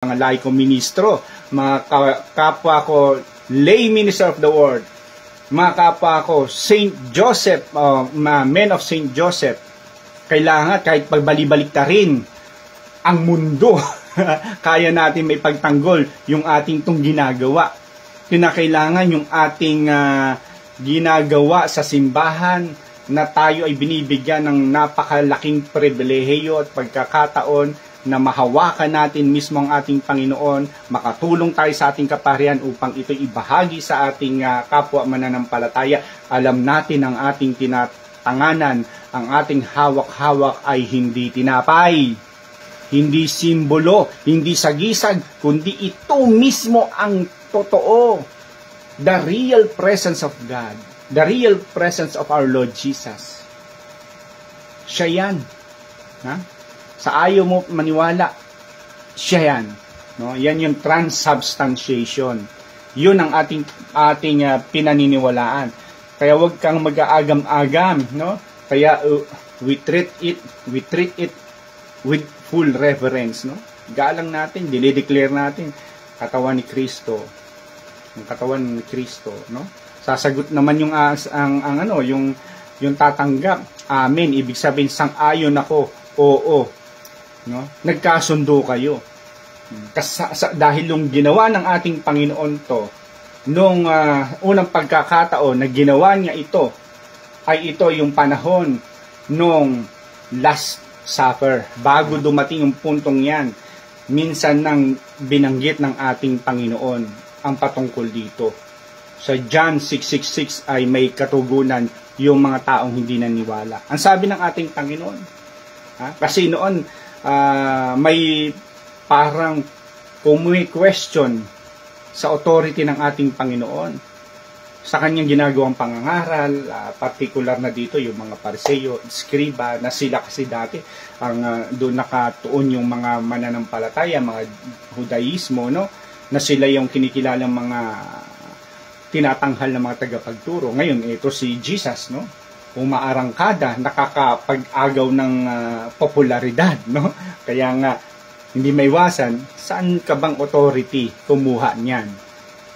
mga laiko ministro, mga kapwa ko lay minister of the word, mga kapwa ko Saint Joseph, men of Saint Joseph, kailangan kahit pagbalik ta rin ang mundo, kaya natin may pagtanggol yung ating tong ginagawa. Kinakailangan yung ating ginagawa sa simbahan na tayo ay binibigyan ng napakalaking pribilehiyo at pagkakataon na mahawakan natin mismo ang ating Panginoon, makatulong tayo sa ating kaparian upang ito ibahagi sa ating kapwa mananampalataya. Alam natin ang ating tinatanganan, ang ating hawak-hawak ay hindi tinapay, hindi simbolo, hindi sagisag, kundi ito mismo ang totoo. The real presence of God, the real presence of our Lord Jesus. Siya yan. Ha? Sa ayaw mo maniwala, siya yan. No? Yan yung transubstantiation. Yun ang ating pinaniniwalaan. Kaya wag kang mag-aagam-agam, no? Kaya we treat it with full reverence, no? Galang natin, dinideclare natin katawan ni Kristo. Ang katawan ni Kristo, no? Sasagot naman yung yung tatanggap. Amen. Ibig sabihin sang-ayon ako. Oo. No? Nagkasundo kayo. Dahil yung ginawa ng ating Panginoon to, nung unang pagkakataon na ginawa niya ito, ay ito yung panahon nung Last Supper. Bago dumating yung puntong yan, minsan nang binanggit ng ating Panginoon ang patungkol dito. Sa John 6:66 ay may katugunan yung mga taong hindi naniwala. Ang sabi ng ating Panginoon, kasi noon, may parang question sa authority ng ating Panginoon sa kanyang ginagawang pangangaral, particular na dito yung mga Pariseo, Skriba, na sila kasi dati ang doon nakatuon yung mga mananampalataya, mga Judaismo, no, na sila yung kinikilalang mga tinatanghal na mga tagapagturo. Ngayon ito si Jesus, no, umaarangkada, nakakapag-agaw ng popularidad, no? Kaya nga, hindi maiwasan, saan ka bang authority kumuha niyan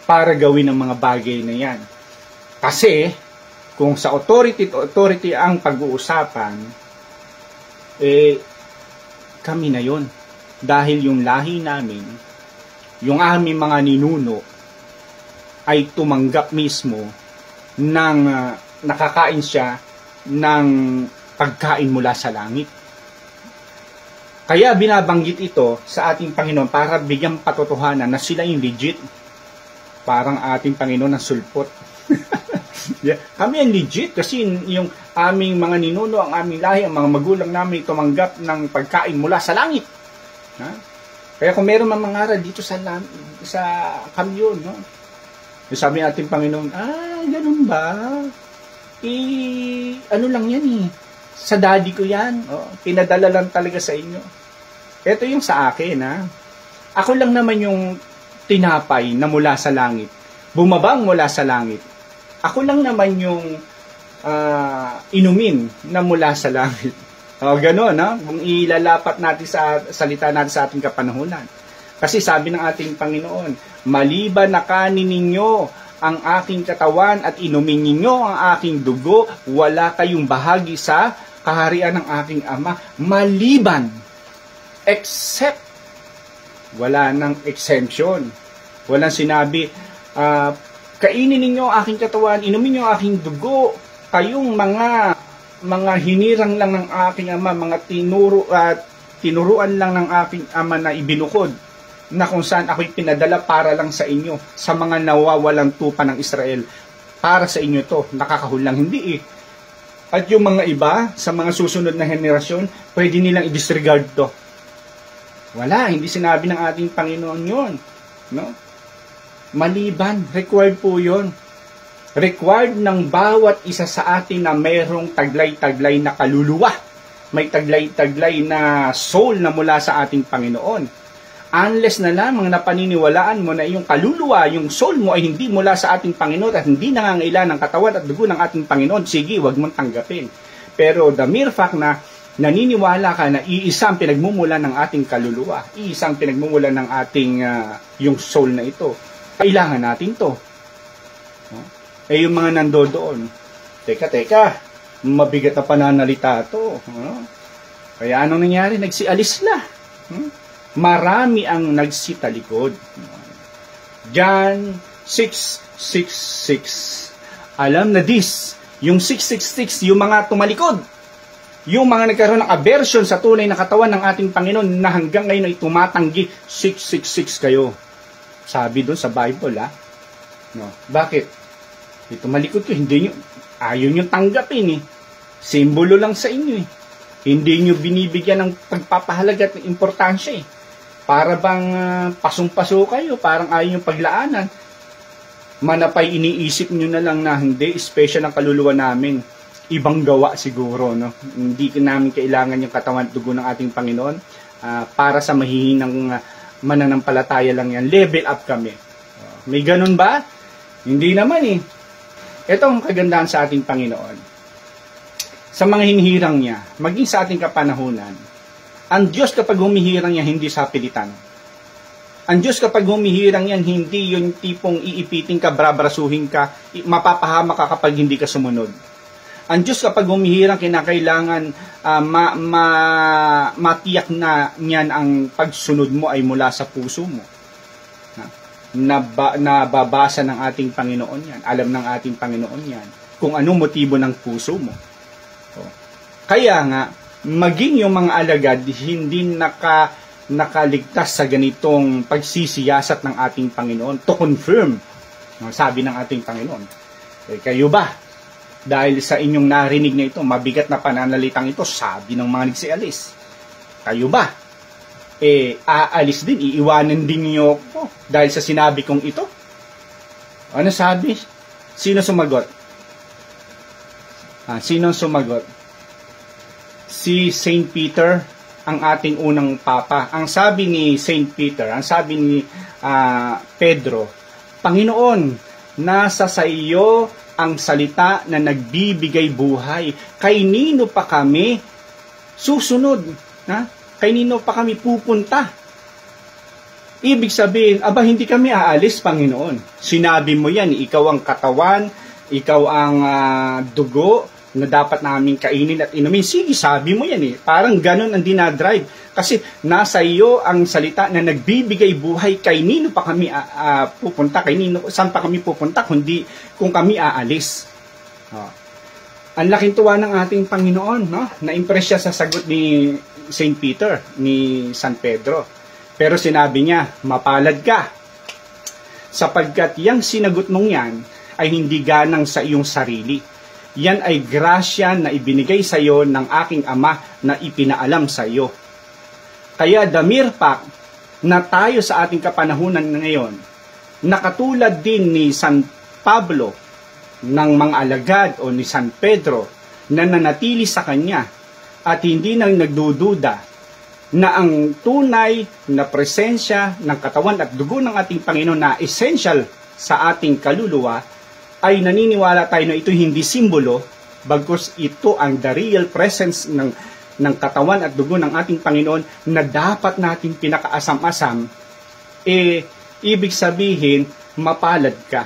para gawin ang mga bagay na yan? Kasi, kung sa authority ang pag-uusapan, kami na yon. Dahil yung lahi namin, yung aming mga ninuno, ay tumanggap mismo ng nakakain siya ng pagkain mula sa langit. Kaya binabanggit ito sa ating Panginoon para bigyang patotohanan na sila yung legit. Parang ating Panginoon ang sulpot. Yeah. Kami ang legit kasi yung aming mga ninuno, ang aming lahi, ang mga magulang namin tumanggap ng pagkain mula sa langit. Ha? Kaya kung meron mang mangaral dito sa kamyon, no? Sabi ng ating Panginoon, ganun ba? Ano lang yan eh. Sa daddy ko yan. Pinadala lang talaga sa inyo. Ito yung sa akin, ha. Ako lang naman yung tinapay na mula sa langit. Bumabang mula sa langit. Ako lang naman yung inumin na mula sa langit. Gano'n, ha. Kung ilalapat natin sa salita natin sa ating kapanahunan. Kasi sabi ng ating Panginoon, maliban na kanin ninyo ang aking katawan at inumin ninyo ang aking dugo, wala kayong bahagi sa kaharian ng aking Ama, maliban, except, wala nang exemption. Walang sinabi, kainin ninyo ang aking katawan, inumin nyo ang aking dugo, kayong mga hinirang lang ng aking Ama, mga tinuruan lang ng aking Ama na ibinukod, na kung saan ako'y pinadala para lang sa inyo, sa mga nawawalang tupa ng Israel. Para sa inyo to, nakakahulang hindi eh. At yung mga iba, sa mga susunod na henerasyon, pwede nilang i-disregard to. Wala, hindi sinabi ng ating Panginoon yun. No? Maliban, required po yun. Required ng bawat isa sa atin na mayroong taglay-taglay na kaluluwa. May taglay-taglay na soul na mula sa ating Panginoon. Unless na lamang na paniniwalaan mo na yung kaluluwa, yung soul mo ay hindi mula sa ating Panginoon at hindi nangangailangan ng katawan at dugo ng ating Panginoon, sige, wag mong tanggapin. Pero the mere fact na naniniwala ka na iisang pinagmumula ng ating kaluluwa, iisang pinagmumula ng ating yung soul na ito, kailangan natin to. Yung mga nandoon, teka, mabigat na pananalita to. Kaya anong nangyari? Nagsialis na. Marami ang nagsitalikod. John 6:66. Alam na this, yung 666, yung mga tumalikod, yung mga nagkaroon ng aversion sa tunay na katawan ng ating Panginoon na hanggang ngayon ay tumatanggi, 666 kayo. Sabi doon sa Bible, No. Bakit? Tumalikod ko, ayaw nyo tanggapin Simbolo lang sa inyo Hindi nyo binibigyan ng pagpapahalaga at importansya Para bang pasong-paso kayo, parang ayaw nyo paglaanan. Manapay iniisip nyo na lang na hindi, special ang kaluluwa namin. Ibang gawa siguro, no? Hindi namin kailangan yung katawan at dugo ng ating Panginoon. Para sa mahihinang mananampalataya lang yan. Level up kami. May ganun ba? Hindi naman Ito ang kagandahan sa ating Panginoon. Sa mga hinihirang niya, maging sa ating kapanahunan, ang Diyos kapag humihirang niya, hindi sa pilitan. Ang Diyos kapag humihirang yan, hindi yung tipong iipitin ka, brabrasuhin ka, mapapahama ka kapag hindi ka sumunod. Ang Diyos kapag humihirang, kinakailangan matiyak na niyan ang pagsunod mo ay mula sa puso mo. Nababasa ng ating Panginoon yan. Alam ng ating Panginoon yan. Kung anong motibo ng puso mo. Kaya nga, maging yung mga alagad hindi nakaligtas sa ganitong pagsisiyasat ng ating Panginoon to confirm. Sabi ng ating Panginoon. Kayo ba? Dahil sa inyong narinig na ito, mabigat na pananalitang ito, sabi ng mga nagsialis. Kayo ba? Aalis din, iiwanan din niyo ako dahil sa sinabi kong ito? Ano sabi? Sino sumagot? Sino sumagot? Si Saint Peter, ang ating unang papa. Ang sabi ni Saint Peter, ang sabi ni Pedro, Panginoon, nasa sa iyo ang salita na nagbibigay buhay. Kay nino pa kami susunod? Kay nino pa kami pupunta? Ibig sabihin, hindi kami aalis, Panginoon. Sinabi mo yan, ikaw ang katawan, ikaw ang dugo, na dapat namin kainin at inumin. Sige, sabi mo yan Parang ganun ang dinadrive. Kasi nasa iyo ang salita na nagbibigay buhay, kay nino pa kami pupunta, saan pa kami pupunta, kundi kung kami aalis. Ang laking tuwa ng ating Panginoon, na-impress siya sa sagot ni Saint Peter, ni San Pedro. Pero sinabi niya, mapalad ka, sapagkat yang sinagot mong yan ay hindi ganang sa iyong sarili. Yan ay grasya na ibinigay sa iyo ng aking Ama na ipinaalam sa iyo. Kaya damirpak na tayo sa ating kapanahunan ngayon, nakatulad din ni San Pablo ng mga alagad o ni San Pedro na nanatili sa kanya at hindi nang nagdududa na ang tunay na presensya ng katawan at dugo ng ating Panginoon na essential sa ating kaluluwa, ay naniniwala tayo na ito hindi simbolo, bagkus ito ang the real presence ng katawan at dugo ng ating Panginoon na dapat natin pinakaasam-asam, ibig sabihin, mapalad ka.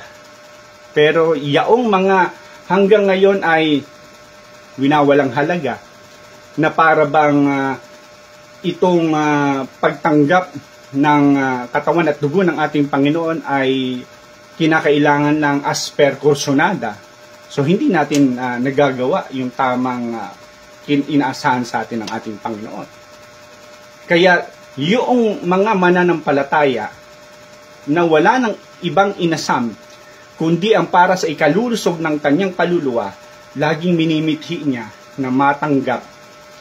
Pero yaong mga hanggang ngayon ay winawalang halaga, na para bang itong pagtanggap ng katawan at dugo ng ating Panginoon ay kinakailangan ng as per kursonada. So hindi natin nagagawa yung tamang inaasahan sa atin ng ating Panginoon. Kaya yung mga mananampalataya na wala ng ibang inasam, kundi ang para sa ikalulusog ng kanyang kaluluwa, laging minimithi niya na matanggap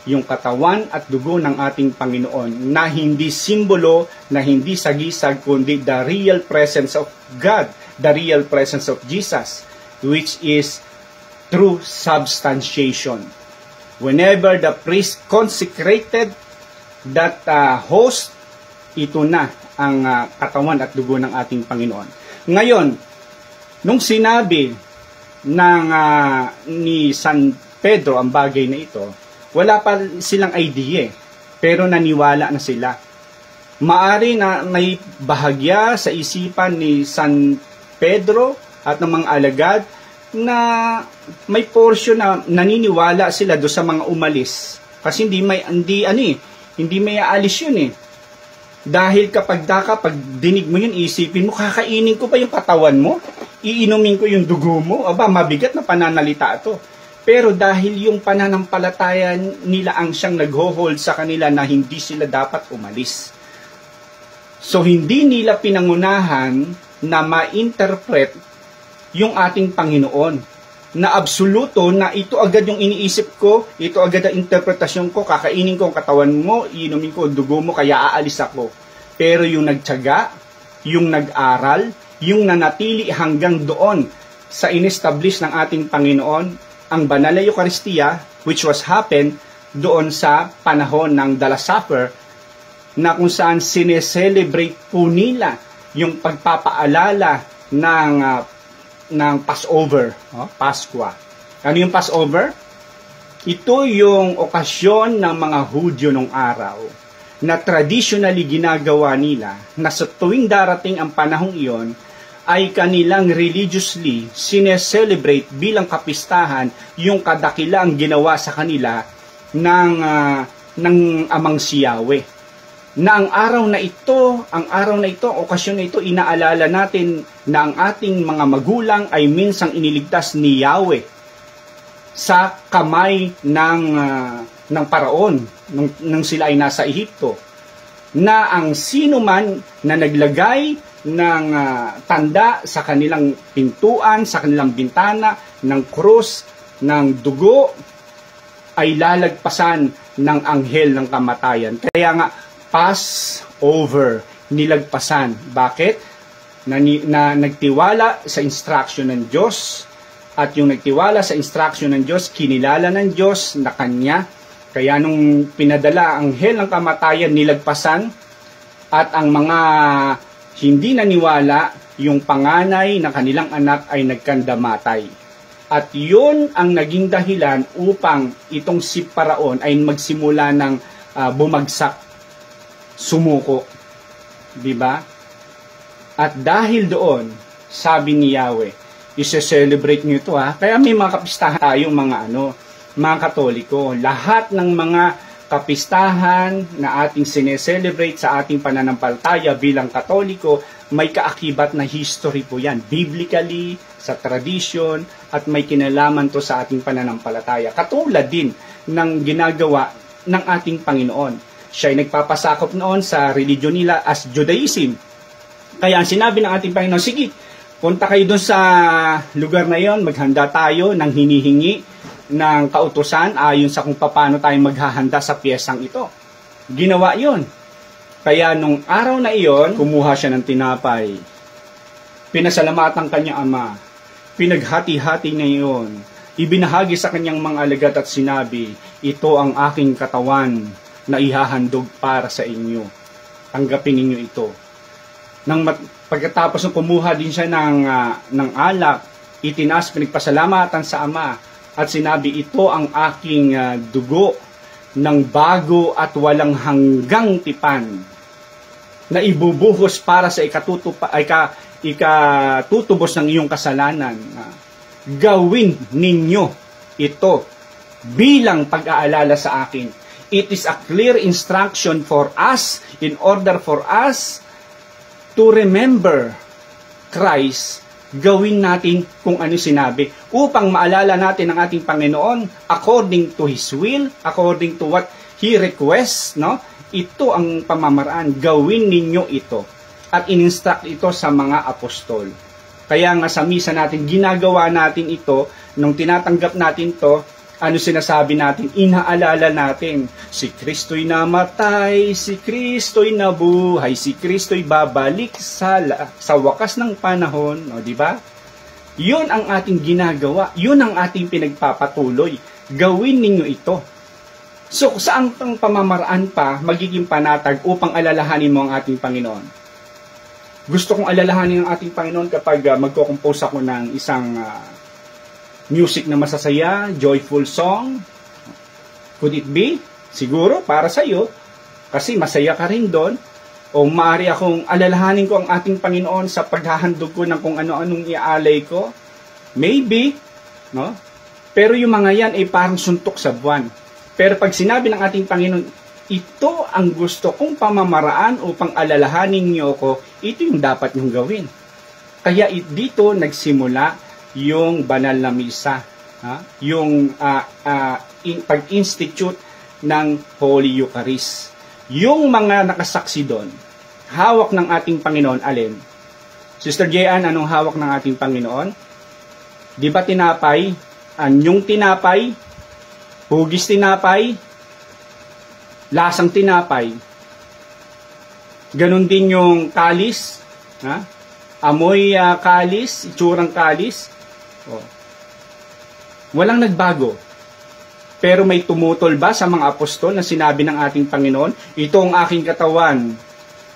yung katawan at dugo ng ating Panginoon na hindi simbolo, na hindi sagisag, kundi the real presence of God, the real presence of Jesus, which is true substantiation. Whenever the priest consecrated that host, ito na ang katawan at dugo ng ating Panginoon. Ngayon, nung sinabi ng ni San Pedro ang bagay na ito, Wala pa silang idea, pero naniwala na sila. Maari na may bahagya sa isipan ni San Pedro at ng mga alagad na may portion na naniniwala sila do sa mga umalis. Kasi hindi may aalis yun eh. Dahil kapag dinig mo yun, isipin mo, kakainin ko pa yung katawan mo? Iinumin ko yung dugo mo? Aba, mabigat na pananalita ito. Pero dahil yung pananampalataya nila ang siyang nag-hold sa kanila na hindi sila dapat umalis. So, hindi nila pinangunahan na ma-interpret yung ating Panginoon. Na absoluto, na ito agad yung iniisip ko, ito agad ang interpretasyon ko, kakainin ko ang katawan mo, iinumin ko ang dugo mo, kaya aalis ako. Pero yung nagtiyaga, yung nag-aral, yung nanatili hanggang doon sa in-establish ng ating Panginoon, ang banal na Eucharistia, which was happened doon sa panahon ng The Last Supper, na kung saan sineselebrate po nila yung pagpapaalala ng Passover, Paskwa. Ano yung Passover? Ito yung okasyon ng mga Hudyo nung araw na traditionally ginagawa nila na sa tuwing darating ang panahong iyon ay kanilang religiously sineselebrate bilang kapistahan yung kadakilaang ginawa sa kanila ng Amang si Yahweh. Na ang araw na ito, okasyon na ito, inaalala natin na ang ating mga magulang ay minsang iniligtas ni Yahweh sa kamay ng paraon nang sila ay nasa Ehipto. Na ang sino man na naglagay ng tanda sa kanilang pintuan, sa kanilang bintana, ng krus, ng dugo, ay lalagpasan ng anghel ng kamatayan. Kaya nga, Passover, nilagpasan. Bakit? Na nagtiwala sa instruction ng Diyos, at yung nagtiwala sa instruction ng Diyos, kinilala ng Diyos na Kanya. Kaya nung pinadala ang anghel ng kamatayan, nilagpasan, at ang mga hindi naniwala, yung panganay ng kanilang anak ay nagkandamatay. At yun ang naging dahilan upang itong si Paraon ay magsimula ng bumagsak, sumuko, di ba? At dahil doon, sabi ni Yahweh, i-celebrate nyo ito ha. Kaya may mga kapistahan tayong mga Katoliko. Lahat ng mga kapistahan na ating sineselebrate sa ating pananampalataya bilang Katoliko, may kaakibat na history po yan. Biblically, sa tradition, at may kinalaman to sa ating pananampalataya. Katulad din ng ginagawa ng ating Panginoon. Siya ay nagpapasakop noon sa religion nila as Judaism. Kaya ang sinabi ng ating Panginoon, sige, punta kayo doon sa lugar na yon, maghanda tayo ng hinihingi ng kautusan ayon sa kung paano tayo maghahanda sa piyesang ito. Ginawa yon. Kaya nung araw na iyon, kumuha siya ng tinapay. Pinasalamatan kanyang ama. Pinaghati-hati niya iyon. Ibinahagi sa kanyang mga alagad at sinabi, ito ang aking katawan na ihahandog para sa inyo. Tanggapin ninyo ito. Pagkatapos ng kumuha din siya ng alak, itinaas, pinagpasalamatan sa ama, at sinabi, ito ang aking dugo ng bago at walang hanggang tipan na ibubuhos para sa ikatutubos ng iyong kasalanan. Gawin ninyo ito bilang pag-aalala sa akin. It is a clear instruction for us in order for us to remember Christ. Gawin natin kung ano sinabi upang maalala natin ang ating Panginoon according to His will, according to what He requests, no? Ito ang pamamaraan. Gawin ninyo ito. At in-instruct ito sa mga apostol. Kaya nga sa misa natin, ginagawa natin ito, nung tinatanggap natin to, ano sinasabi natin? Inaalala natin, si Kristo'y namatay, si Kristo'y nabuhay, si Kristo'y babalik sa wakas ng panahon, o di ba? Yun ang ating ginagawa, yun ang ating pinagpapatuloy. Gawin ninyo ito. So, saan pang pamamaraan pa magiging panatag upang alalahanin mo ang ating Panginoon? Gusto kong alalahanin ang ating Panginoon kapag magko-compose ako ng isang music na masasaya, joyful song. Could it be? Siguro, para sa iyo, kasi masaya ka rin doon, o maaari akong alalahanin ko ang ating Panginoon sa paghahandog ko ng kung ano-anong iaalay ko. Maybe, no? Pero yung mga yan ay parang suntok sa buwan. Pero pag sinabi ng ating Panginoon, ito ang gusto kong pamamaraan upang alalahanin niyo ko, ito yung dapat niyong gawin. Kaya dito nagsimula yung banal na misa, yung pag-institute ng Holy Eucharist. Yung mga nakasaksi doon, hawak ng ating Panginoon, alin? Sister Jean, anong hawak ng ating Panginoon? Di ba tinapay? Anyong tinapay? Hugis tinapay? Lasang tinapay? Ganon din yung kalis? Amoy kalis? Itsurang kalis? Walang nagbago. Pero may tumutol ba sa mga apostol na sinabi ng ating Panginoon, ito ang aking katawan?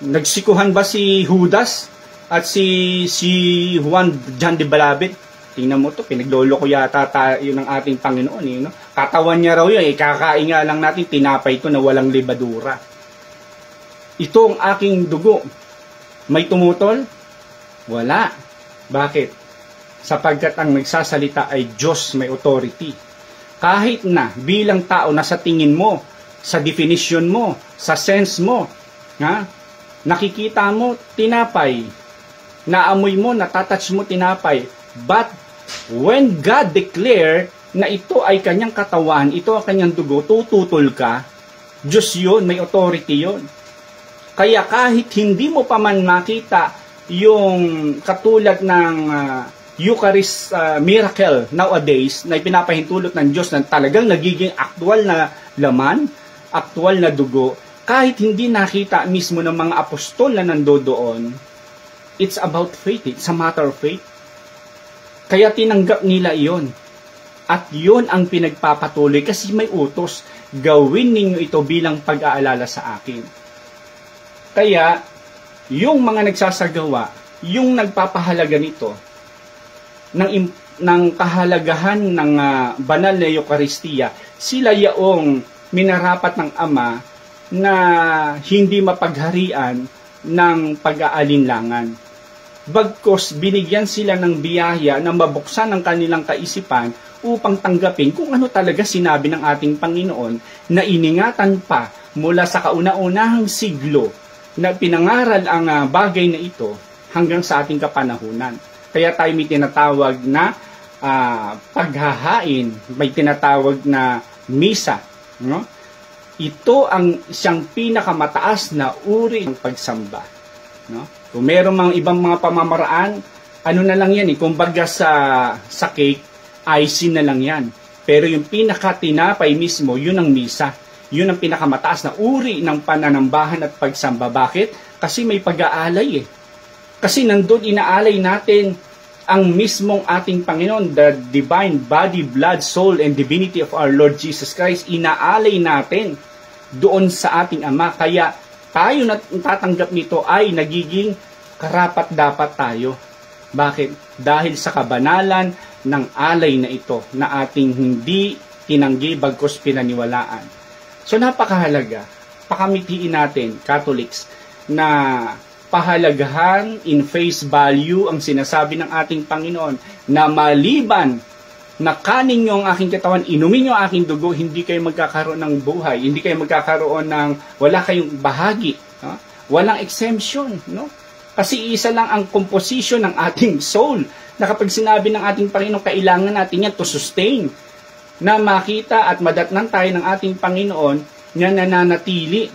Nagsikuhan ba si Judas at si Juan de Balabit? Tingnan mo to, pinaglolo ko yata tayo ng ating Panginoon. No? Katawan niya raw yun, kakain nga lang natin, tinapay ito na walang libadura. Ito ang aking dugo. May tumutol? Wala. Bakit? Sapagkat ang nagsasalita ay Diyos, may authority. Kahit na bilang tao na sa tingin mo, sa definition mo, sa sense mo, nakikita mo tinapay, naamoy mo, natatouch mo tinapay. But when God declare na ito ay kanyang katawan, ito ang kanyang dugo, tututol ka, Diyos yun, may authority yun. Kaya kahit hindi mo pa man makita yung katulad ng Eucharist miracle nowadays na ipinapahintulot ng Diyos na talagang nagiging aktual na laman, aktual na dugo, kahit hindi nakita mismo ng mga apostol na nandoon, it's about faith. It's a matter of faith. Kaya tinanggap nila iyon. At yun ang pinagpapatuloy kasi may utos. Gawin ninyo ito bilang pag-aalala sa akin. Kaya, yung mga nagsasagawa, yung nagpapahalaga nito, ng kahalagahan ng banal na Eucharistia, sila yaong minarapat ng Ama na hindi mapagharian ng pag-aalinlangan. Bagkos binigyan sila ng biyaya na mabuksan ang kanilang kaisipan upang tanggapin kung ano talaga sinabi ng ating Panginoon na iningatan pa mula sa kauna-unahang siglo na pinangaral ang bagay na ito hanggang sa ating kapanahunan. Kaya tayo may tinatawag na paghahain, may tinatawag na misa. No? Ito ang siyang pinakamataas na uri ng pagsamba. No? Kung meron mga ibang mga pamamaraan, ano na lang yan, kumbaga sa cake, icing na lang yan. Pero yung pinakatinapay mismo, yun ang misa. Yun ang pinakamataas na uri ng pananambahan at pagsamba. Bakit? Kasi may pag-aalay Kasi nandun inaalay natin ang mismong ating Panginoon, the divine body, blood, soul, and divinity of our Lord Jesus Christ. Inaalay natin doon sa ating Ama. Kaya tayo na tatanggap nito ay nagiging karapat-dapat tayo. Bakit? Dahil sa kabanalan ng alay na ito na ating hindi tinanggi bagkus pinaniwalaan. So napakahalaga. Pakamitiin natin, Catholics, na pahalagahan in face value ang sinasabi ng ating Panginoon na maliban na kanin nyo ang aking katawan, inumin nyo ang aking dugo, hindi kayo magkakaroon ng buhay, hindi kayo magkakaroon ng, wala kayong bahagi, no? Walang exemption, no? Kasi isa lang ang composition ng ating soul na kapag sinabi ng ating Panginoon, kailangan natin yan to sustain, na makita at madatnan tayo ng ating Panginoon na nananatili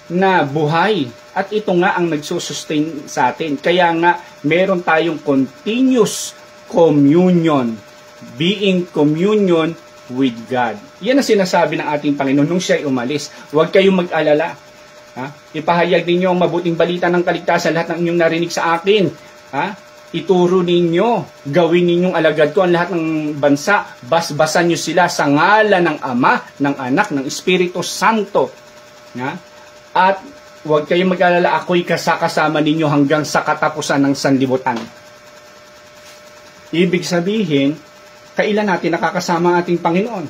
na buhay. At ito nga ang nagsusustain sa atin. Kaya nga, meron tayong continuous communion. Being communion with God. Yan ang sinasabi ng ating Panginoon nung siya'y umalis. Huwag kayong mag-alala. Ipahayag ninyo ang mabuting balita ng kaligtasan, lahat ng inyong narinig sa akin. Ituro ninyo, gawin ninyong alagad ko ang lahat ng bansa. Basbasan nyo sila sa ngalan ng Ama, ng Anak, ng Espiritu Santo. At huwag kayong mag-alala, ako'y kasama ninyo hanggang sa katapusan ng sanlibutan. Ibig sabihin, kailan natin nakakasama ang ating Panginoon?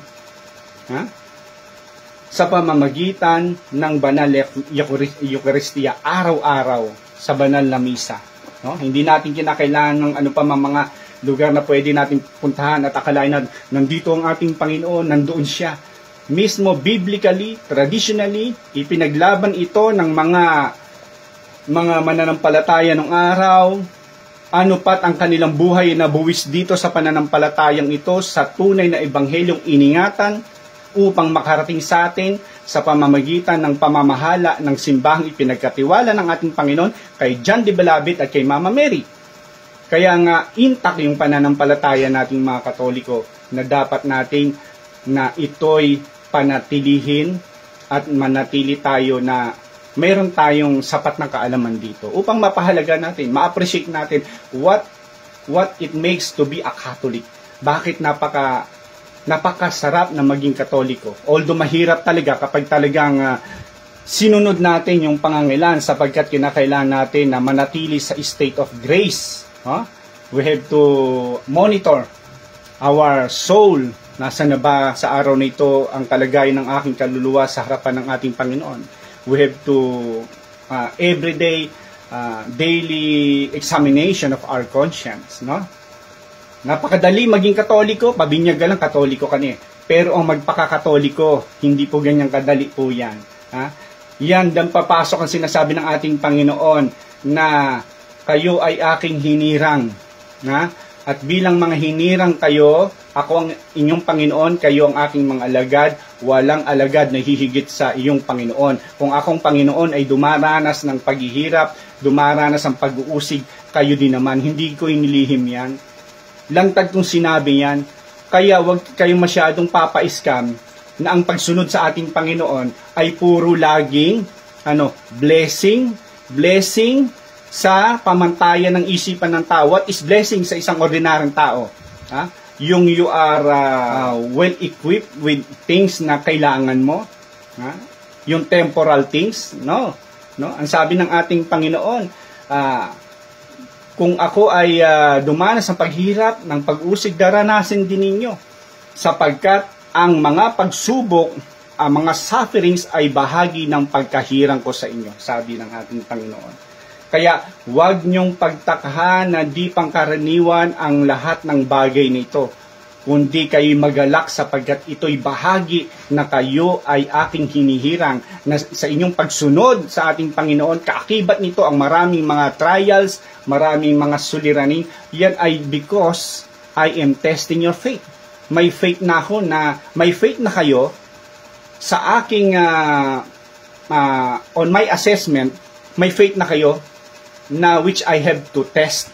sa pamamagitan ng banal Eucharistia araw-araw sa banal na misa. No? Hindi natin kinakailangan ng ano pa mga lugar na pwede natin puntahan at akalain na nandito ang ating Panginoon, nandoon siya. Mismo biblically, traditionally, ipinaglaban ito ng mga mananampalataya ng araw, ano pat ang kanilang buhay na buwis dito sa pananampalatayang ito sa tunay na ebanghelyong iningatan upang makarating sa atin sa pamamagitan ng pamamahala ng simbahang ipinagkatiwala ng ating Panginoon kay John the Beloved at kay Mama Mary. Kaya nga intact yung pananampalataya nating mga Katoliko na dapat nating na ito'y panatilihin at manatili tayo na mayroon tayong sapat na kaalaman dito upang mapahalaga natin, ma-appreciate natin what it makes to be a Catholic. Bakit napakasarap na maging Katoliko. Although mahirap talaga kapag talagang sinunod natin yung pangangailangan sapagkat kinakailangan natin na manatili sa state of grace. We have to monitor our soul. Nasa na ba sa araw na ito ang kalagayan ng aking kaluluwa sa harapan ng ating Panginoon? We have to everyday, daily examination of our conscience. No? Napakadali maging Katoliko, pabinyag ka lang, Katoliko ka niya. Pero ang magpakakatoliko, hindi po ganyang kadali po yan. Yan, dan papasok ang sinasabi ng ating Panginoon na kayo ay aking hinirang. At bilang mga hinirang kayo, ako ang inyong Panginoon, kayo ang aking mga alagad, walang alagad na hihigit sa iyong Panginoon. Kung akong Panginoon ay dumaranas ng paghihirap, dumaranas ng pag-uusig, kayo din naman. Hindi ko inilihim yan. Lantad kong sinabi yan. Kaya huwag kayong masyadong papaiskam na ang pagsunod sa ating Panginoon ay puro laging blessing sa pamantayan ng isipan ng tao. What is blessing sa isang ordinaryong tao? Yung you are well equipped with things na kailangan mo, yung temporal things, no. Ang sabi ng ating Panginoon, kung ako ay dumanas sa paghirap ng pag-usig, daranasin din ninyo, sapagkat ang mga pagsubok, ang mga sufferings ay bahagi ng pagkahirang ko sa inyo, sabi ng ating Panginoon. Kaya huwag niyong pagtakhan na di pangkaraniwan ang lahat ng bagay nito, kundi kayo magalak sapagkat ito'y bahagi na kayo ay aking hinihirang na sa inyong pagsunod sa ating Panginoon. Kaakibat nito ang maraming mga trials, maraming mga suliranin. Yan ay because I am testing your faith. May faith na ako may faith na kayo sa aking on my assessment, may faith na kayo na which I have to test.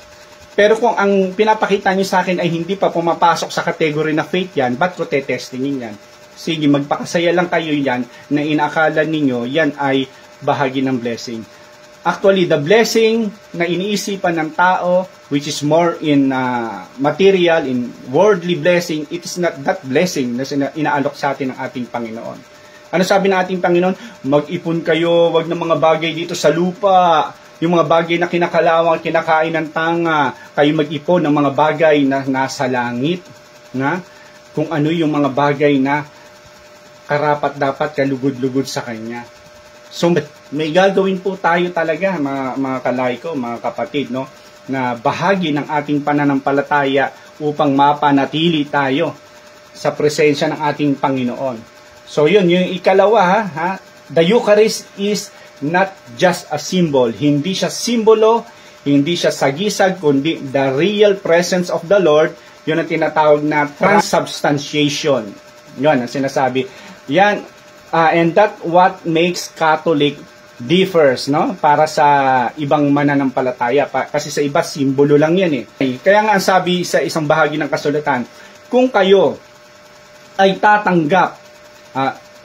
Pero kung ang pinapakita niyo sa akin ay hindi pa pumapasok sa kategory na faith yan, ba't ko tetestingin yan? Sige, magpakasaya lang kayo yan na inaakala ninyo yan ay bahagi ng blessing. Actually, the blessing na iniisipan ng tao, which is more in material, in worldly blessing, it is not that blessing na inaalok sa atin ng ating Panginoon. Ano sabi ng ating Panginoon? Mag-ipon kayo, wag ng mga bagay dito sa lupa, yung mga bagay na kinakalawang, kinakain ng tanga, kayo mag-ipon ng mga bagay na nasa langit, kung ano yung mga bagay na karapat-dapat kalugod-lugod sa Kanya. So, may gagawin po tayo talaga, mga kalaiko, mga kapatid, na bahagi ng ating pananampalataya upang mapanatili tayo sa presensya ng ating Panginoon. So, yun, yung ikalawa, the Eucharist is not just a symbol. Hindi siya simbolo, hindi siya sagisag, kundi the real presence of the Lord. Yun ang tinatawag na transubstantiation. Yun ang sinasabi. Yan, and that what makes Catholic differs, para sa ibang mananampalataya. Kasi sa iba, simbolo lang yan Kaya nga ang sabi sa isang bahagi ng kasulatan, kung kayo ay tatanggap,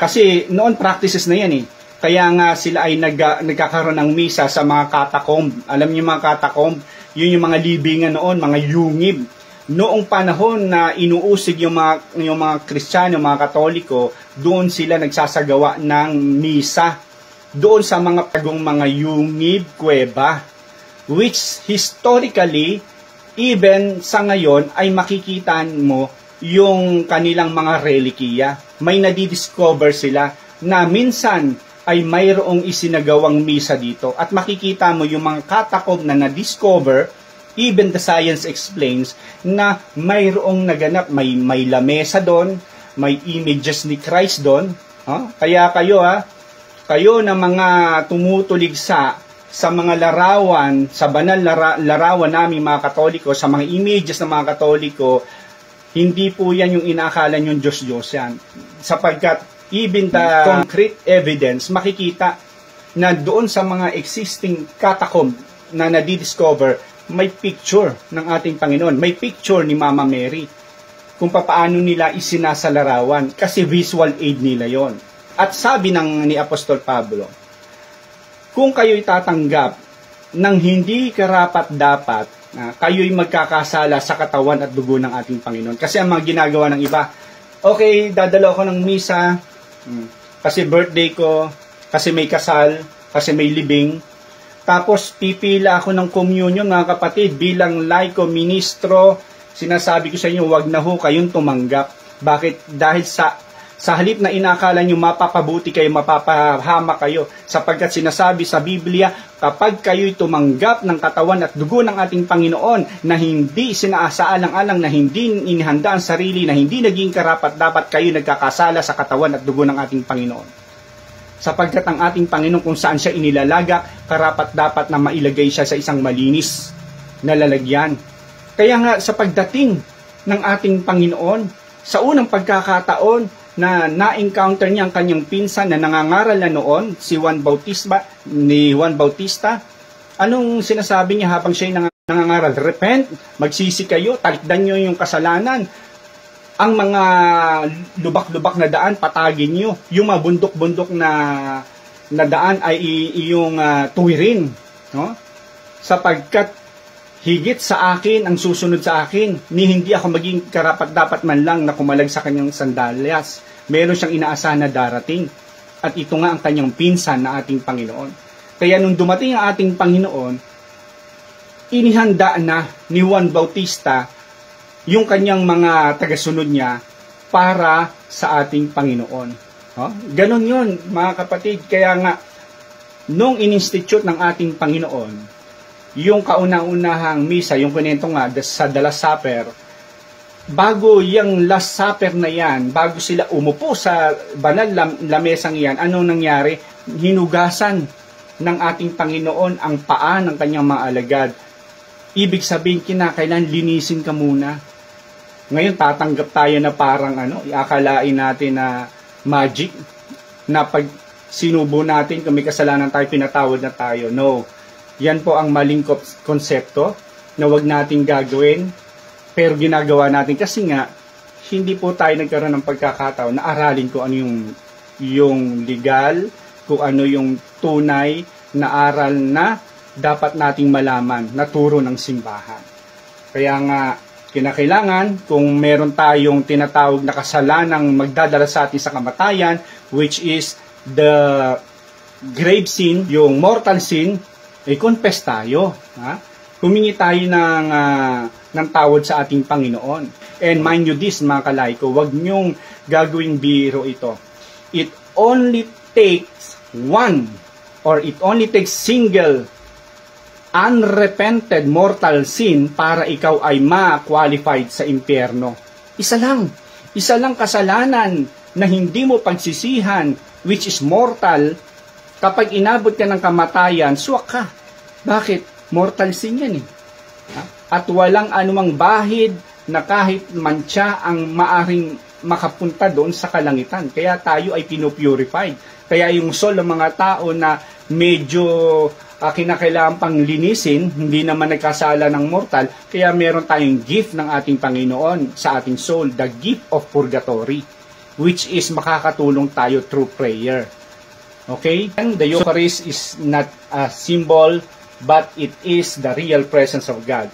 kasi noon practices na yan Kaya nga sila ay nagkakaroon ng misa sa mga catacomb. Alam niyo mga catacomb, yun yung mga libingan noon, mga yungib. Noong panahon na inuusig yung mga Kristiyano, mga Katoliko, doon sila nagsasagawa ng misa. Doon sa mga pagong mga yungib, kuweba, which historically, even sa ngayon, ay makikita mo yung kanilang mga relikiya. May nadidiscover sila na minsan ay mayroong isinagawang misa dito. At makikita mo yung mga katakob na na-discover, even the science explains, na mayroong naganap, may lamesa doon, may images ni Christ doon. Kaya kayo na mga tumutulig sa mga larawan, sa banal larawan namin mga Katoliko, sa mga images ng mga Katoliko, hindi po yan yung inaakala yung Diyos-Diyos yan. Sapagkat even the concrete evidence, makikita na doon sa mga existing catacomb na nadidiscover, may picture ng ating Panginoon, may picture ni Mama Mary, kung paano nila isinasalarawan, kasi visual aid nila yon. At sabi ni Apostol Pablo, kung kayo'y tatanggap ng hindi karapat-dapat, kayo'y magkakasala sa katawan at dugo ng ating Panginoon. Kasi ang mga ginagawa ng iba, okay, dadalo ako ng misa, kasi birthday ko, kasi may kasal, kasi may libing, tapos pipila ako ng communion, mga kapatid, bilang laiko, ministro, sinasabi ko sa inyo, wag na ho kayong tumanggap. Bakit? Dahil sa halip na inakala nyo mapapabuti kayo, mapapahama kayo, sapagkat sinasabi sa Biblia, kapag kayo'y tumanggap ng katawan at dugo ng ating Panginoon, na hindi sinaasalang-alang, na hindi inihanda ang sarili, na hindi naging karapat-dapat, kayo nagkakasala sa katawan at dugo ng ating Panginoon. Sapagkat ang ating Panginoon, kung saan siya inilalaga, karapat-dapat na mailagay siya sa isang malinis na lalagyan. Kaya nga, sa pagdating ng ating Panginoon, sa unang pagkakataon, na-encounter niya ang kanyang pinsan na nangangaral na noon, si Juan Bautista. Anong sinasabi niya habang siya nangangaral? Repent, magsisi kayo, talikdan niyo yung kasalanan. Ang mga lubak-lubak na daan, patagin niyo. Yung mga bundok-bundok na daan ay iyong tuwirin. No? Sapagkat higit sa akin ang susunod sa akin, ni hindi ako maging karapat-dapat man lang na kumalag sa kanyang sandalyas. Meron siyang inaasahan na darating. At ito nga ang kanyang pinsan na ating Panginoon. Kaya nung dumating ang ating Panginoon, inihanda na ni Juan Bautista yung kanyang mga tagasunod niya para sa ating Panginoon. Ganon yun, mga kapatid. Kaya nga, nung in-institute ng ating Panginoon, yung kauna-unahang misa, yung kunento nga sa The Last Supper, bago yung Last Supper na yan, bago sila umupo sa banal lamesang yan, anong nangyari? Hinugasan ng ating Panginoon ang paa ng kanyang mga alagad. Ibig sabihin, kinakailan linisin ka muna. Ngayon, tatanggap tayo na parang iakalain natin na magic, na pag sinubo natin, kung may kasalanan tayo, pinatawad na tayo. No. Yan po ang maling konsepto na wag nating gagawin, pero ginagawa natin kasi nga hindi po tayo nagkaroon ng pagkakataon na aralin kung ano yung legal, kung ano yung tunay na aral na dapat nating malaman na turo ng simbahan. Kaya nga kinakailangan kung meron tayong tinatawag na kasalanang magdadala sa atin sa kamatayan, which is the grave sin, yung mortal sin, confess tayo. Humingi tayo ng tawad sa ating Panginoon. And mind you this, mga kalaiko, huwag nyong gagawing biro ito. It only takes single unrepented mortal sin para ikaw ay ma-qualified sa impyerno. Isa lang kasalanan na hindi mo pagsisihan, which is mortal. Kapag inabot ka ng kamatayan, suwak ka. Bakit? Mortal sin yan eh. At walang anumang bahid na kahit mantsa ang maaring makapunta doon sa kalangitan. Kaya tayo ay pinupurified. Kaya yung soul ng mga tao na medyo kinakailangan pang linisin, hindi naman nagkasala ng mortal, kaya meron tayong gift ng ating Panginoon sa ating soul, the gift of purgatory, which is makakatulong tayo through prayer. Okay? And the Eucharist is not a symbol, but it is the real presence of God.